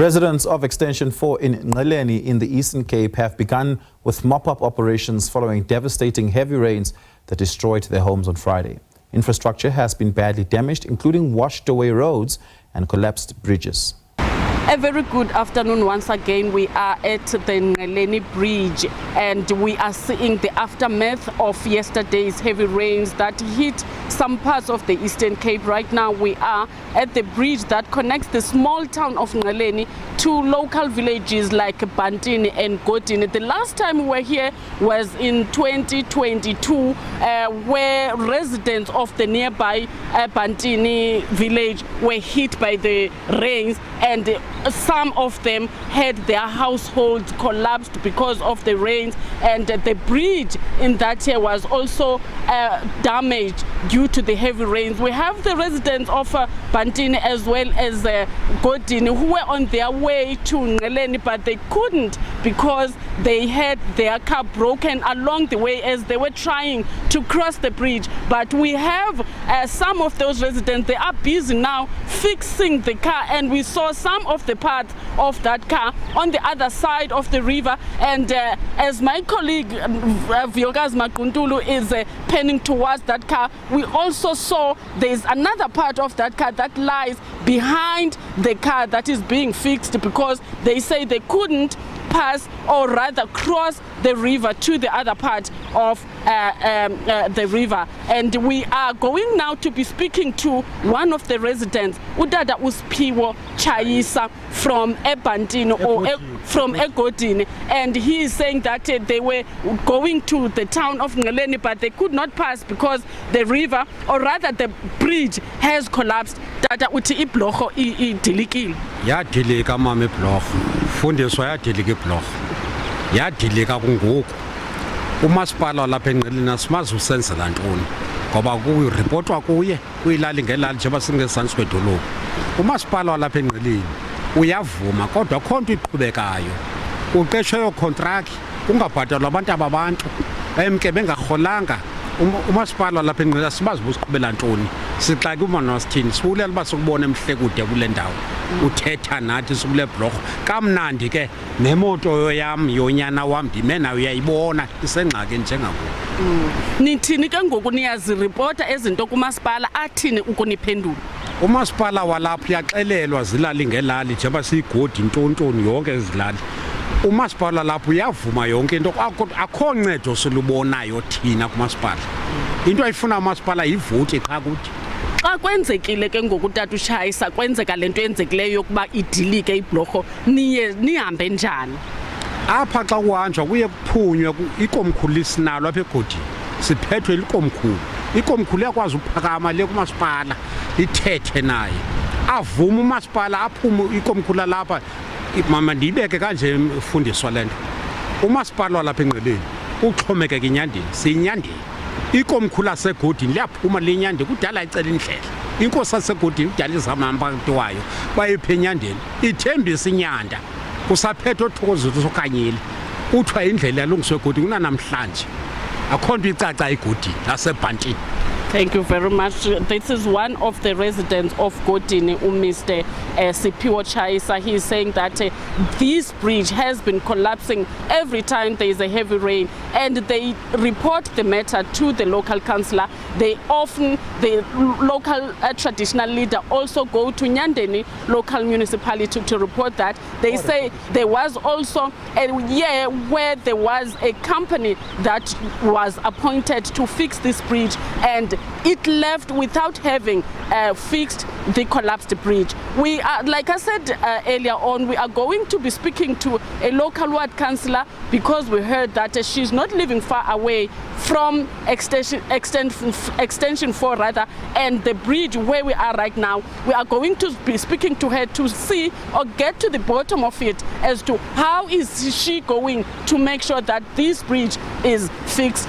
Residents of Extension 4 in Ngqeleni in the Eastern Cape have begun with mop-up operations following devastating heavy rains that destroyed their homes on Friday. Infrastructure has been badly damaged, including washed away roads and collapsed bridges. A very good afternoon once again. We are at the Ngqeleni bridge and we are seeing the aftermath of yesterday's heavy rains that hit some parts of the Eastern Cape. Right now we are at the bridge that connects the small town of Ngqeleni to local villages like Bantini and Ngqeleni. The last time we were here was in 2022 where residents of the nearby Bantini village were hit by the rains, and some of them had their households collapsed because of the rains, and the bridge in that area was also damaged due to the heavy rains. We have the residents of Bantini as well as Ngqeleni who were on their way to Ngqeleni, but they couldn't because they had their car broken along the way as they were trying to cross the bridge. But we have some of those residents, they are busy now fixing the car, and we saw some of the parts of that car on the other side of the river. And as my colleague Vyokas Makuntulu is penning towards that car, we also saw there's another part of that car that lies behind the car that is being fixed because they say they couldn't pass or rather cross the river to the other part of the river. And we are going now to be speaking to one of the residents, Udada Uspiwo Chayisa from Ebantini or from Ngqeleni, and he is saying that they were going to the town of Ngqeleni but they could not pass because the river or rather the bridge has collapsed. Tata uthi ibhlorho idilikile. Yadilika mama ibhlorho. Fundiswa yadilika ibhlorho. Yadilika kungoku. Umasipala lapha eNgqeleni asimazi usenzela ntoni ngoba kuripotwa kuye kuyilali ngelali njengoba singezantsi kwedolophu. Umasipala lapha eNgqeleni uyavuma kodwa khonto iqhubekayo. Uqeshwe contract ungabhatalwa abantu ababantu emke bengarholanga. Umasipala lapha eNgqeleni asimazi usiqhubela ntoni. Sixake umana wasithini sibulela uba sikubona emhle kude kule ndawo uthetha nathi sikule blorho kamnandi ke nemoto yam yonyana wam ndime nayo uyayibona isengxaki njengakulo. Nithini ke ngoku niyaziripota ezinto kumasipala athini ukuniphendula? Umasipala walapha uyaxelelwa zilali ngelali njengoba siyigodi ntontoni yonke ezilali. Umasipala lapha uyavuma yonke into akho ncedo silubonayo thina kumasipala. Into ayifuna umasipala yivoti qha kuthi. Xa kwenzekile ke ngoku Tata uShayisa kwenzeka lento yenzekileyo yokuba idilike ibhlorho, nihambe njani? Apha xa kuhanjwa kuye kuphunywe ikomkhulu lisinalo apha egodini siphethwe likomkhulu. Ikomkhulu yakwazi ukuphakama le kumasipala ithethe naye avuma umasipala aphume ikomkhulu lapha. Mama ndibeke kanje mfundiswa lento umasipala lapha eNgqeleni uxhomekeke inyandeni siyinyandeni. Ikomkhulu lasegodini liyaphuma lenyandeni kudala icela indlela. Inkosi yasegodini kudala izamahamba kuthiwayo bayiphe enyandeni ithembisa inyanda kusaphethe othokozisa okanyile uthiwa indlela yalungiswe egodini kunanamhlanje akho nto icaca egodini laseBhantini. Thank you very much. This is one of the residents of Ngqeleni, Mr. Sipiwo Chayisa. He is saying that this bridge has been collapsing every time there is a heavy rain, and they report the matter to the local councillor. They often, the local traditional leader also go to Nyandeni local municipality to report that. They say there was also a year where there was a company that was appointed to fix this bridge, and it left without having fixed the collapsed bridge. We are, like I said earlier on, we are going to be speaking to a local ward councillor because we heard that she's not living far away from extension 4 rather, and the bridge where we are right now. We are going to be speaking to her to see or get to the bottom of it as to how is she going to make sure that this bridge is fixed